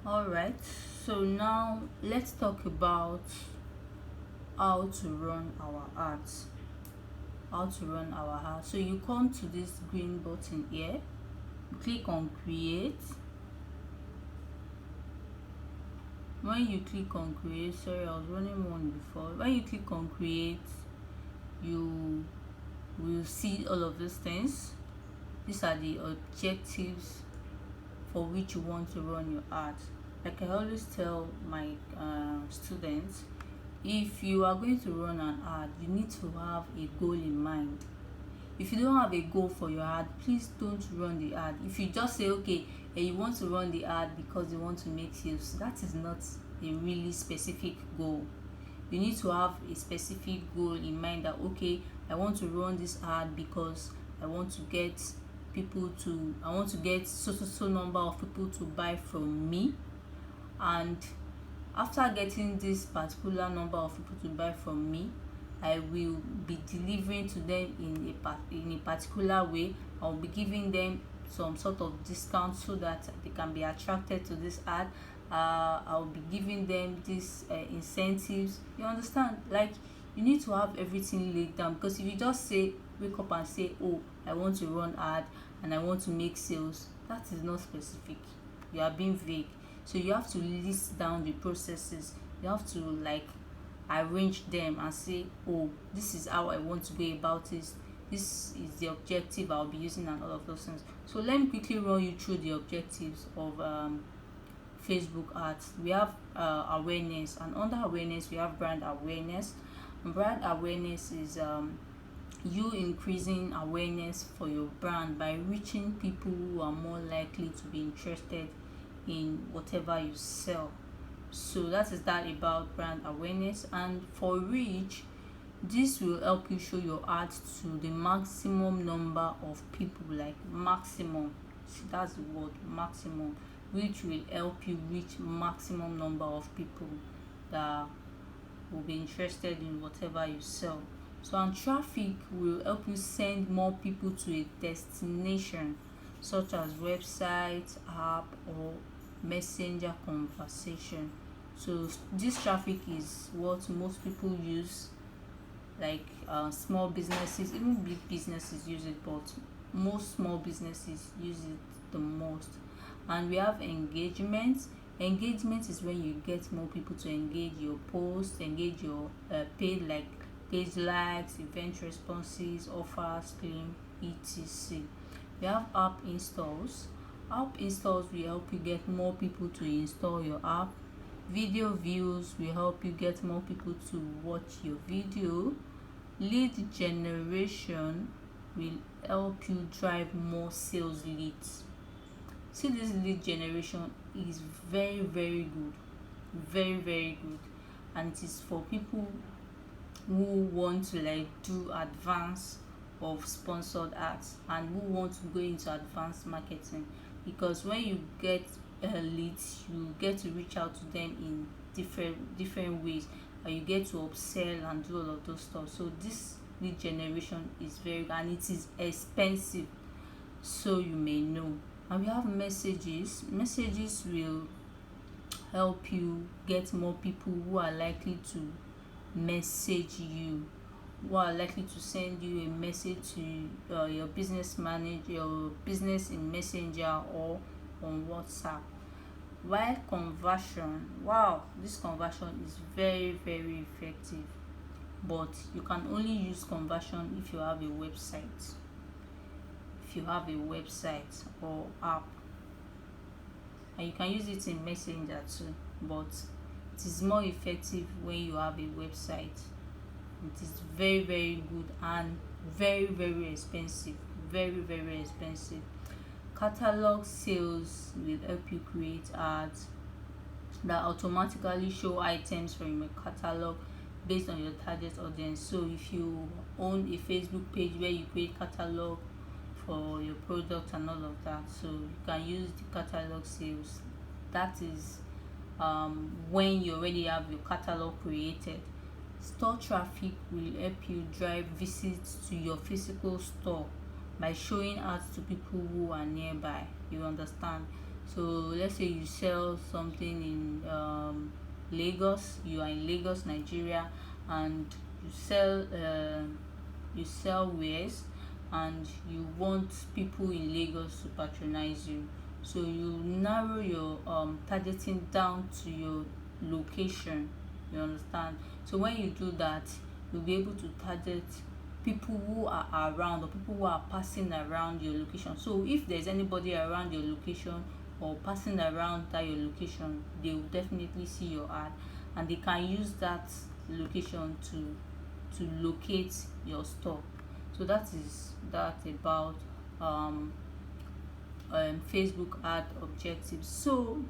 All right, so now let's talk about how to run our ads. How to run our ads. So you come to this green button here, you click on create. When you click on create, sorry, I was running one before. When you click on create, you will see all of these things. These are the objectives for which you want to run your ads. Like I always tell my students, if you are going to run an ad, you need to have a goal in mind. If you don't have a goal for your ad, please don't run the ad. If you just say okay, you want to run the ad because you want to make sales, that is not a really specific goal. You need to have a specific goal in mind that okay, I want to run this ad because I want to get I want to get so number of people to buy from me, and after getting this particular number of people to buy from me, I will be delivering to them in a particular way. I will be giving them some sort of discount so that they can be attracted to this ad. I will be giving them these incentives. You understand? Like, you need to have everything laid down, because if you just say wake up and say, oh, I want to run ad and I want to make sales, that is not specific. You are being vague. So you have to list down the processes. You have to like arrange them and say, oh, this is how I want to go about it, this is the objective I'll be using, and all of those things. So let me quickly run you through the objectives of Facebook ads. We have awareness, and under awareness we have brand awareness. And brand awareness is you increasing awareness for your brand by reaching people who are more likely to be interested in whatever you sell. So that is that about brand awareness. And for reach, this will help you show your ads to the maximum number of people, like maximum. See, that's the word, maximum, which will help you reach maximum number of people that will be interested in whatever you sell. So, and traffic will help you send more people to a destination such as website, app, or messenger conversation. So this traffic is what most people use, like small businesses, even big businesses use it, but most small businesses use it the most. And we have engagement. Engagement is when you get more people to engage your post, engage your page likes, event responses, offers, claim, etc. We have app installs. App installs will help you get more people to install your app. Video views will help you get more people to watch your video. Lead generation will help you drive more sales leads. See, this lead generation is very good, very good, and it is for people who want to like do advance of sponsored ads and who want to go into advanced marketing, because when you get leads, you get to reach out to them in different ways, and you get to upsell and do all of those stuff. So this lead generation is very good, and it is expensive, so you may know. And we have messages. Messages will help you get more people who are likely to message you, who are likely to send you a message to your business manager, your business in Messenger or on WhatsApp. While conversion, wow, this conversion is very effective, but you can only use conversion if you have a website. If you have a website or app, and you can use it in Messenger too, but it is more effective when you have a website. It is very good and very expensive, very expensive. Catalog sales will help you create ads that automatically show items from your catalog based on your target audience. So if you own a Facebook page where you create catalog for your product and all of that, so you can use the catalog sales. That is when you already have your catalog created. Store traffic will help you drive visits to your physical store by showing ads to people who are nearby. You understand? So let's say you sell something in Lagos. You are in Lagos, Nigeria, and you sell wares, and you want people in Lagos to patronize you. So you narrow your targeting down to your location. You understand? So when you do that, you'll be able to target people who are around, or people who are passing around your location. So if there's anybody around your location or passing around that your location, they will definitely see your ad, and they can use that location to locate your store. So that is that about Facebook ad objectives. So